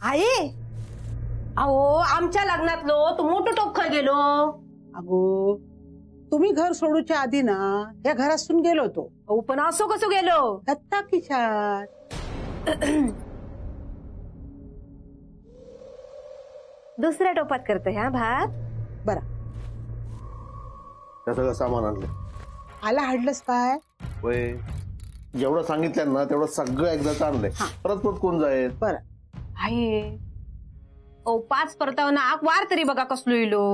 आई अहो आमच्या लग्नातलो तू मोठं टोक गेलो. अगो तुम्ही घर सोडूच्या आधी ना या घरातून गेलो होतो. अहो पण असो कसो गेलो. दत्ता किशात दुसऱ्या टोपात करतो ह्या भात. बरा त्या सगळं सामान आणलं. आला हाडलंस काय? वय जेवढं सांगितलं ना तेवढं सगळं एकदाच आणलंय. परत परत कोण जाईल? बरं आहे ओ 5 परतावना आक वार तरी बघा कसलो इलो.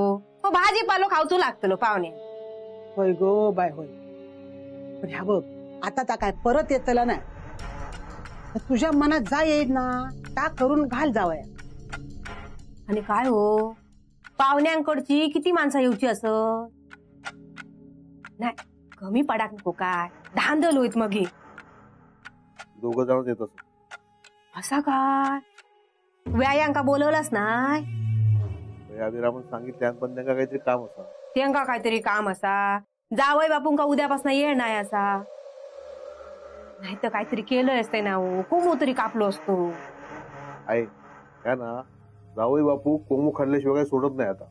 हो भाजीपालो खावचू लागतलो पाहुणे. होय गो बाय होय. पण ह्या बघ आता ता काय परत येतला नाही. तुझ्या मनात जा येईल ना ता करून घाल जावया. आणि काय हो पाहुण्यांकडची किती माणसं येऊची असं नाही. कमी पडाक नको काय धांदल होईत मग. दोघं जण येत असत. असा काय व्यायांका बोलवलास नाही? अभिरामन सांगितल्या पण त्यांना काहीतरी काम असा. त्यांका काहीतरी काम असा. जावई बापूंका उद्यापासून येळ नाही असा. नाही तर काहीतरी केलं असतंय ना हो. कोमो तरी कापलो असतो. आहे काय ना जावई बापू कोंबू खाल्ल्याशिवाय काही सोडत नाही आता.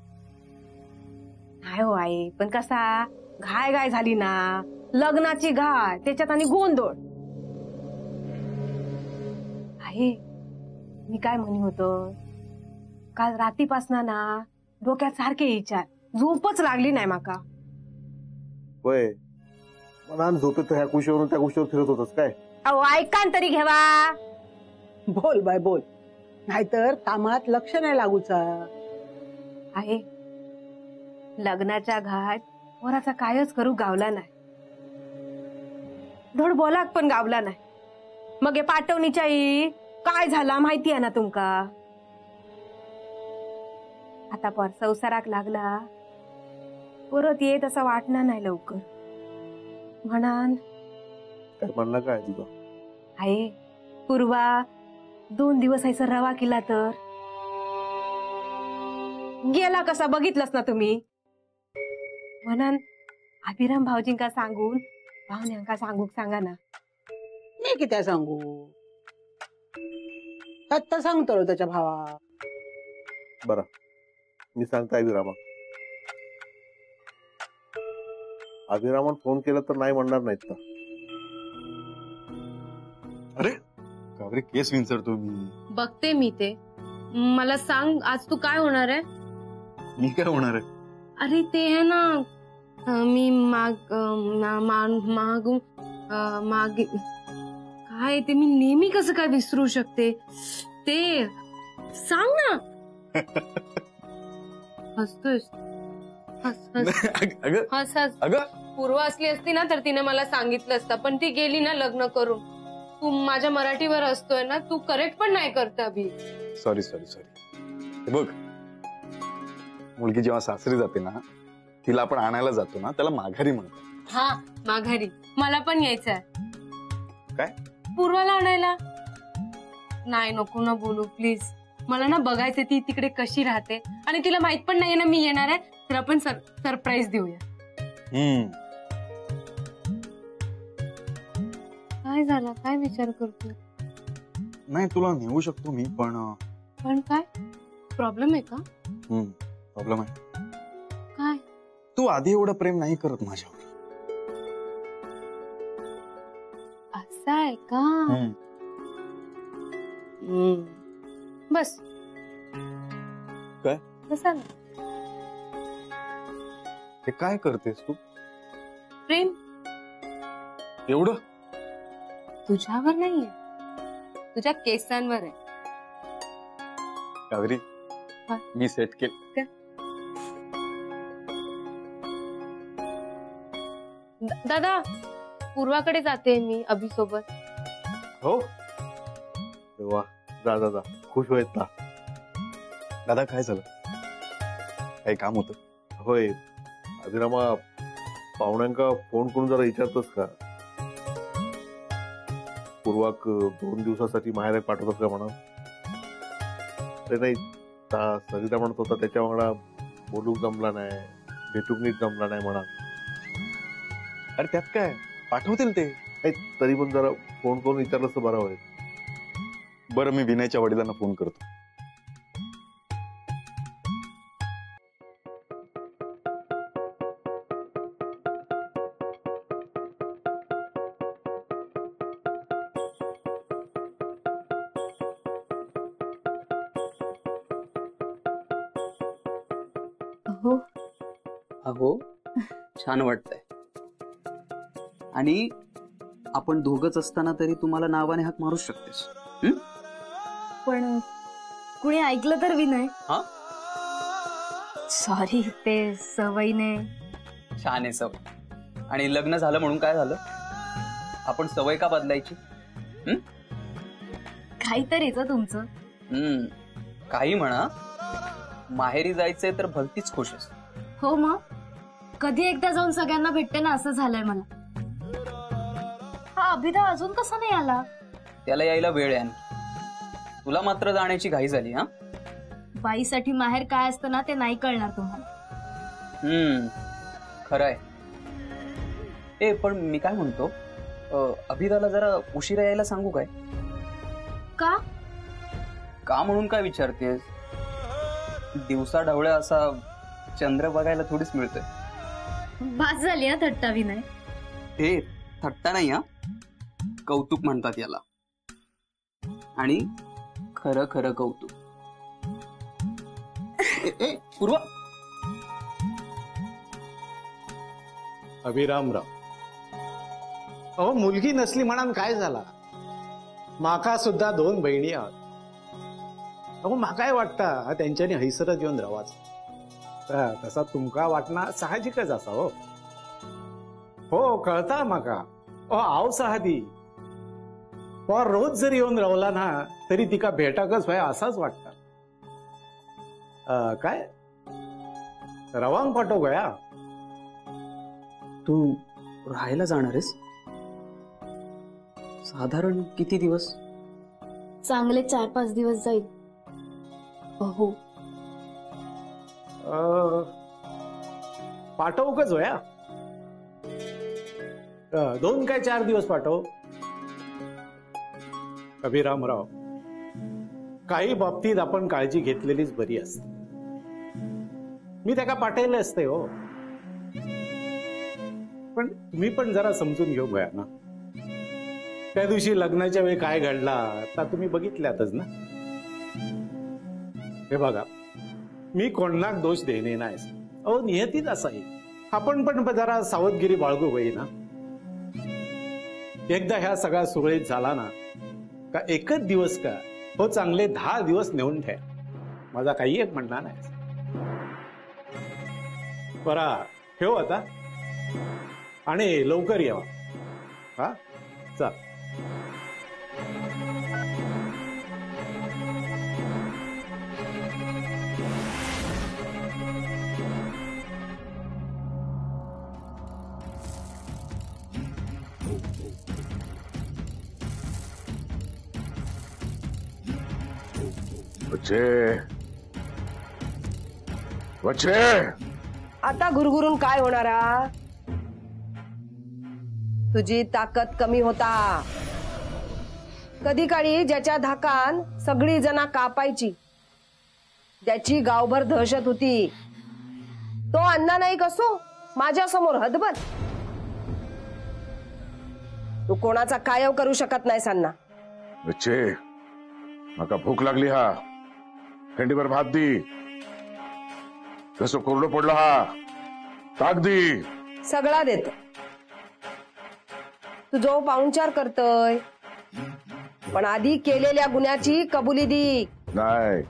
नाही हो आई पण कसा घाय घाय झाली ना. लग्नाची घाय त्याच्यात आणि गोंधळ. आहे मी काय म्हणी होतो काल रात्रीपासून ना डोक्यात सारखे विचार. झोपच लागली नाही माका. होय मनान झोपेत ह्या कुशीवरून त्या कुशीवर फिरत होतस काय? अहो ऐकान तरी घ्यावा. बोल बाय बोल नाहीतर कामात लक्ष नाही लागूचा. आहे लग्नाच्या घाट वराचा कायच करू गावला नाही. धड बोलाक पण गावला नाही. मग हे पाठवणीच्या आई काय झाला माहिती आहे ना तुमका. आता पर संसाराक लागला परत येत असं वाटणार नाही लवकर. म्हणान काय म्हणला काय तुझा? आहे पूर्वा 2 दिवस ऐसा रवा केला तर गेला कसा बघितलंस ना तुम्ही. म्हणान अभिराम भाऊजींका सांगून पाहुण्यांका सांगा ना. मी किती सांगू दत्ता सांगतो त्याच्या भावा. बरं मी सांगता अभिरामा. अभिरामन फोन केला तर नाही म्हणणार नाहीत ना. अरे काबरे केस विंचरतो मी. बघते मी ते. मला सांग आज तू काय होणार आहे? मी काय होणार आहे? अरे ते है ना मी मागू मागे काय ते मी नेहमी कसं काय विसरू शकते ते सांग ना. हसतोयस हस हस हस हस. पूर्व असली असती ना तर तिने मला सांगितलं असतं पण ती गेली ना लग्न करून. तू माझ्या मराठीवर असतोय ना तू करेक्ट पण नाही करत अभि. Sorry sorry sorry. बघ मुलगी जेव्हा सासरी जाते ना तिला आपण आणायला जातो ना त्याला माघारी म्हणतो. हा माघारी. मला पण यायचंय. काय? पूर्वाला आणायला. नाही नको ना बोलू प्लीज. मला ना बघायचं ती तिकडे कशी राहते आणि तिला माहित पण नाहीये ना मी येणार आहे. तर आपण सरप्राईज देऊया. काय झालं काय विचार करतो? नाही तुला नेऊ शकतो मी पण काय प्रॉब्लेम आहे का? प्रॉब्लेम आहे. काय? तू आधी एवढं प्रेम नाही करत माझ्यावर. असं आहे का? बस काय कसा हे काय करतेस तू? प्रेम एवढं तुझ्यावर नाहीये तुझ्या केसांवर आहे. कावेरी मी सेट केलं. दादा पूर्वाकडे जाते मी अभि सोबत. हो वा जा जा जा खुश होत ना. दादा काय झालं? काही काम होतं? होय अभिरामा पाहुण्यांका फोन करून जरा विचारतोस का पूर्वाक 2 दिवसासाठी माहेर पाठवतोस का म्हणा. ते नाही सरिता म्हणत होता त्याच्या म्हणा बोलूक जमला नाही भेटूक नीट जमला नाही म्हणा. अरे त्यात काय पाठवतील ते. तरी पण जरा फोन करून विचारलं तर बरं होईल. बरं मी विनयच्या वडिलांना फोन करतो. अहो अहो छान वाटतंय. आणि आपण दोघच असताना तरी तुम्हाला नावाने हाक मारू शकतेस. पण कुणी ऐकलं तर विनय. हा सॉरी, ते सवयीने. छान आहे सवय. आणि लग्न झालं म्हणून काय झालं? आपण सवय का बदलायची? काहीतरीच तुमचं. काही म्हणा, माहेरी जायचंय तर भलतीच खुश आहेस. हो मग कधी एकदा जाऊन सगळ्यांना भेटते ना, असं झालंय मला. हा अभिदा अजून कसा नाही आला? त्याला यायला वेळ आहे आणखी. तुला मात्र जाण्याची घाई झाली. हा बाईसाठी माहेर काय असतं ना, ते नाही कळणार तुम्हाला. खरंय. ए पण मी काय म्हणतो, अभिदाला जरा उशिरा यायला सांगू काय? का? का म्हणून काय विचारतेस? दिवसा ढवळ्या असा चंद्र बघायला थोडीच मिळतोय. बास झाली ना थट्टा विनय. हे थट्टा नाही, हा कौतुक म्हणतात याला. आणि खरं खरं कौतुक. ए पूर्वा. अभिरामराव, अहो मुलगी नसली म्हणान काय झाला? माका सुद्धा 2 बहिणी आहात. अहो माकाय वाटता त्यांच्यानी हैसरच येऊन राहाच. तसा तुमका वाटणं साहजिकच असा. हो कळता माका. आव साहदी. पण रोज जरी येऊन रावला ना तरी तिका भेटाकच व्हाय असाच वाटतं. काय रवांग पाठव गया? तू राहायला जाणार आहेस? साधारण किती दिवस? चांगले 4-5 दिवस जाईल. हो. पाठवूकच होया. 2 काय 4 दिवस पाठव. अभिरामराव, काही बाबतीत आपण काळजी घेतलेलीच बरी असते. मी त्याला पाठवले असते हो, पण तुम्ही पण जरा समजून घेऊ गया ना. त्या दिवशी लग्नाच्या वेळी काय घडला आता तुम्ही बघितल्यातच ना. हे बघा, मी कोणाक दोष देणे नाही. अहो नियतीच असाही. आपण पण जरा सावधगिरी बाळगू होई ना. एकदा ह्या सगळा सुरळीत झाला ना का एकच दिवस का हो चांगले 10 दिवस नेऊन ठेव. माझा काही एक म्हणणार नाही. बरा ठेव आता आणि लवकर यावा. हा चल. वच्छे आता गुरगुरून काय होणारा? तुझी ताकद कमी होता. कधी काळी ज्याच्या धाकान सगळी जना कापायची, ज्याची गावभर दहशत होती, तो अण्णा नाही कसो माझ्या समोर हदबद. तू कोणाचा कायव करू शकत नाही अण्णा. वच्छे माका भूक लागली. हा खंडीभर भात दी. कसं कोरडं पडलं हा ताक दी. सगळा देत. तू जो पाहुणचार करतोय, पण आधी केलेल्या गुन्ह्याची कबुली दी. नाही,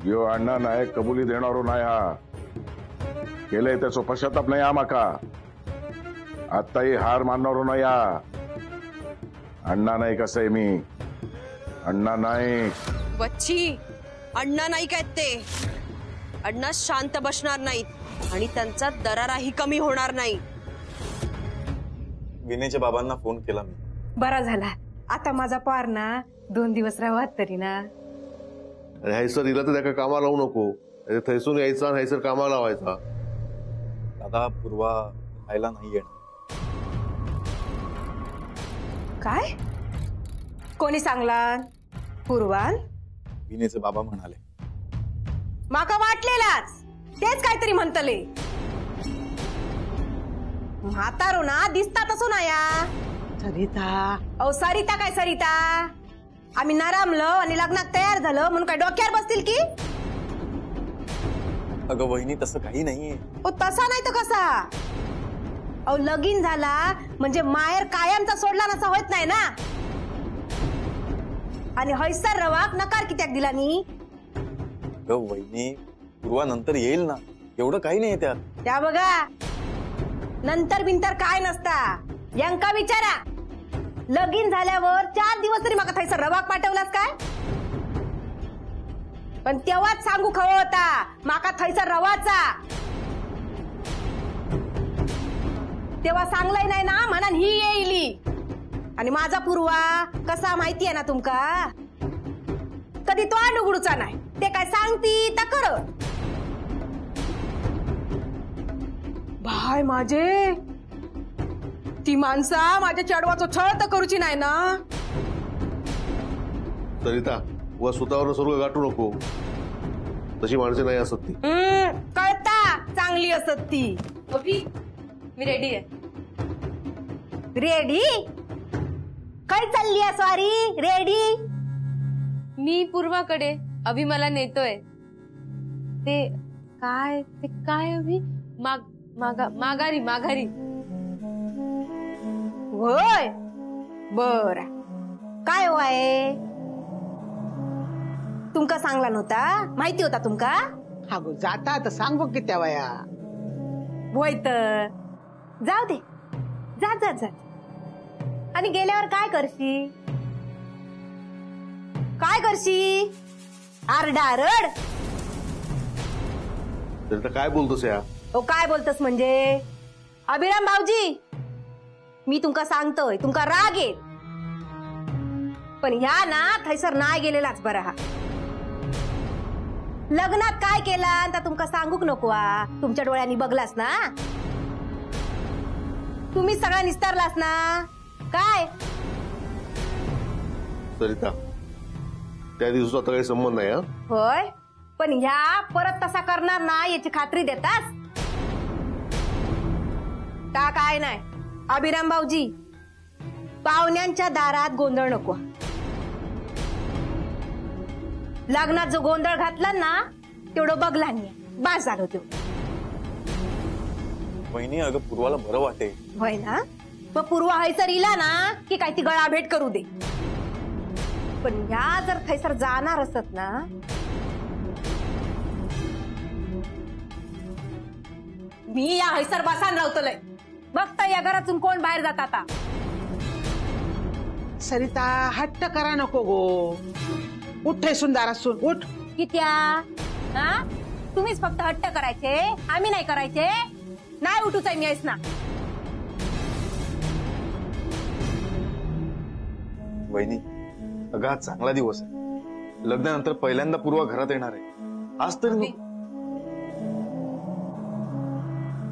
यो अण्णा नाही कबुली देणारो नाही. हा केलंय त्याचा पश्चाताप नाही. हा माका आताही हार मानणारो नाही. हा अण्णा नाही. कसं आहे मी अण्णा नाही. वच्छी, अण्णा नाही काय ते. अण्णा शांत बसणार नाहीत आणि त्यांचा दराराही कमी होणार नाही. विनयच्या बाबांना फोन केला मी. बरा झाला. आता माझा पार ना 2 दिवस राहत तरी ना. हैसर दिला तर त्या कामाला लावू नको. थैसून यायचा आणि हैसर कामाला लावायचा. दादा पूर्वा राहायला नाही येणार. काय? कोणी सांगला? पूर्वाल? विनयचे बाबा म्हणाले. माका वाटलेलाच तेच काहीतरी म्हणतले. म्हातारो ना दिसता तसो ना या. सरिता, अहो सरिता काय सरिता? आम्ही नरामलो आणि लग्नात तयार झालो म्हणून काय डोक्यावर बसतील की? अगं वहिनी तसं काही नाहीये. तसा नाही तर कसा? अहो लगीन झाला म्हणजे माहेर कायमचा सोडला नसा होत नाही ना. आणि हैसर रवाक नकार कित्याक दिला नी? अगं वहिनी पूर्वा नंतर येईल ना, एवढं काही नाही त्यात. त्या बघा नंतर बिंतर काय नसता. यांका विचारा लगीन झाल्यावर 4 दिवस तरी माका थैसर रवाक पाठवलास काय? पण तेव्हाच सांगू खवं होता माका थैसर रवाचा. तेव्हा सांगलंय नाही ना म्हणून ही येईली. आणि माझा पूर्वा कसा माहिती आहे ना तुमका? कधी तो उघडूचा नाही. ते काय सांगती ता कर. भाय माझे ती माणसा माझ्या चढवाचं छळ तर करूची नाही ना. सरिता व स्वतःवर स्वर्ग गाठू नको. तशी माणसे नाही असत ती. कळता चांगली असत ती. मी रेडी आहे. रेडी? काय चालली आहे स्वारी? रेडी? मी पूर्वाकडे. अभि मला नेतोय. ते काय अभि? माघारी. होय बर. काय होय तुमका सांगला नव्हता? माहिती होता तुमका? हा गो जाता तर सांग बघ की त्या वया. होय तर जाऊ दे. जा. आणि गेल्यावर काय करशी? आरडारड. सरिता काय बोलतोस या? काय बोलतस म्हणजे? अभिराम भाऊजी मी तुमका सांगतोय तुमका राग येत. पण ह्या ना थैसर नाही गेलेलाच बरा. हा लग्नात काय केला आता तुमका सांगूक नको. तुमच्या डोळ्यांनी बघलास ना. तुम्ही सगळा निस्तारलास ना काय? सरिता त्या दिवसाचा काही संबंध नाही. होय पण ह्या परत तसा करणार ना याची खात्री देतास का? काय नाही अभिराम भाऊजी पाहुण्यांच्या दारात गोंधळ नको. लग्नात जो गोंधळ घातला ना तेवढं बघला नाही. बास झालं तेवढं. वहिनी अगं पूर्वाला बरं वाटेल. होय ना. मग पूर्वा हैसर इला ना की काय ती गळा भेट करू दे. पण ह्या जर थैसर जाणार असत ना मी या हैसर बसान राहतलय. बघता या घरातून कोण बाहेर जात आता. सरिता हट्ट करा नको गो. उठ ठेसून दारासून उठ. कित्या? तुम्हीच फक्त हट्ट करायचे आम्ही नाही करायचे. नाही उठूच आहे मी आहेस ना. वहिनी अगं आज चांगला दिवस आहे. लग्नानंतर पहिल्यांदा पूर्वा घरात येणार आहे. आज तर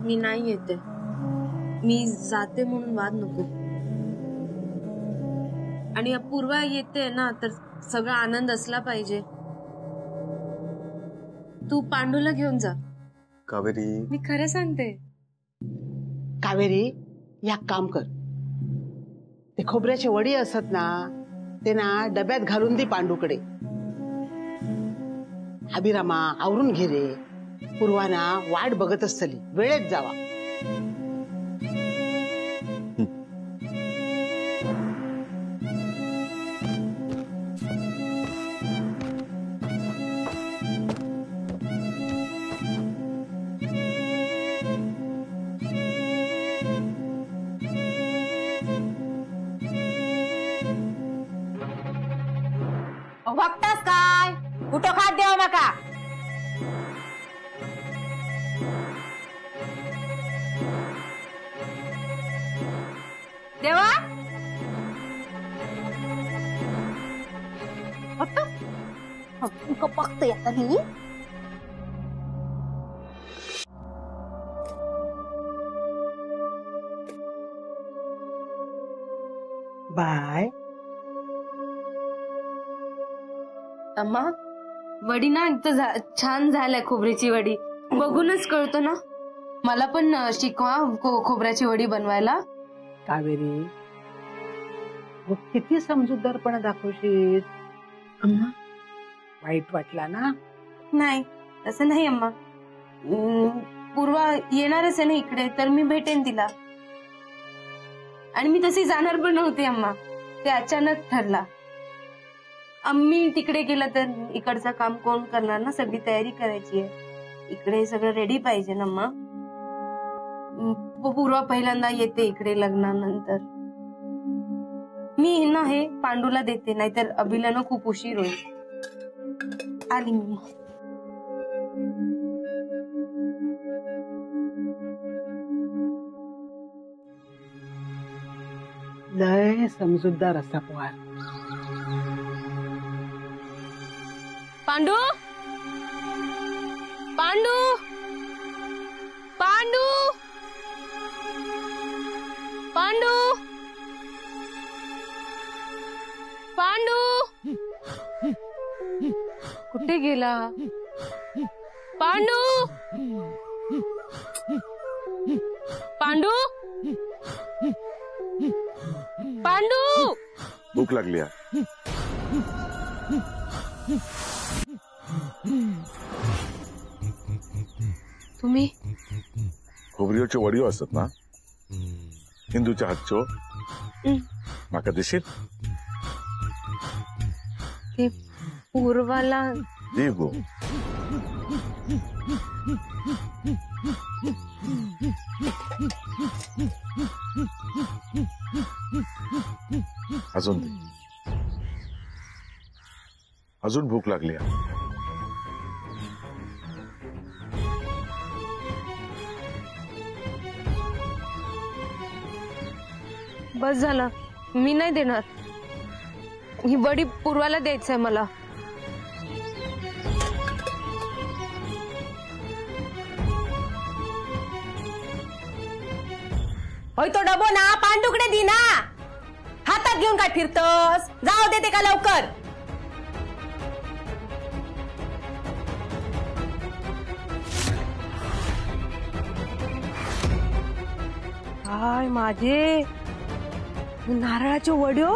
मी नाही येते. मी जाते म्हणून वाद नको. आणि पूर्वा येते ना तर सगळा आनंद असला पाहिजे. तू पांडूला घेऊन जा. कावेरी मी खरं सांगते. कावेरी या काम कर. ते खोबऱ्याचे वडी असत ना ते ना डब्यात घालून दे पांडूकडे. अभिरामा आवरून घे रे. पूर्वाना वाट बघत असतली. वेळेत जावा. बघतास काय? कुठं खात द्यावं माका. देवा बघतोय आता मी. बाय. अम्मा वडी ना एकदम छान झालाय. खोबऱ्याची वडी बघूनच कळतो ना. मला पण शिकवा खोबऱ्याची वडी बनवायला. कावेरी किती समजूतदारपणा दाखवशील. अम्मा वाईट वाटला ना? नाही तसं नाही अम्मा. पूर्वा येणारच आहे ना इकडे, तर मी भेटेन तिला. आणि मी तशी जाणार पण नव्हती अम्मा, ते अचानक ठरला. आम्ही तिकडे गेलं तर इकडचं काम कोण करणार ना, सगळी तयारी करायची आहे. इकडे सगळं रेडी पाहिजे ना अम्मा. पूर्वा पहिल्यांदा येते इकडे लग्नानंतर. मी ना हे पांडूला देते, नाहीतर अभिला ना खूप उशीर होईल. आली मी. लय समजूतदार असा पोहार. पांडू, पांडू, पांडू, पांडू, पांडू, कुठे गेला पांडू? पांडू, पांडू. भूक लागली आहे. तुम्ही खोबऱ्योच्यो वडयो असतात ना, हिंदूच्या हातच्यो. माका देशील? ते पूर्वाला दे गो. अजून दे. अजून भूक लागली आहे. बस झालं, मी नाही देणार. ही बडी पूर्वाला द्यायचंय मला. होय तो डबो ना पांडूकडे दी ना. हातात घेऊन काय फिरतस? जाऊ देते का लवकर? काय माझे नारळाचे वड्यो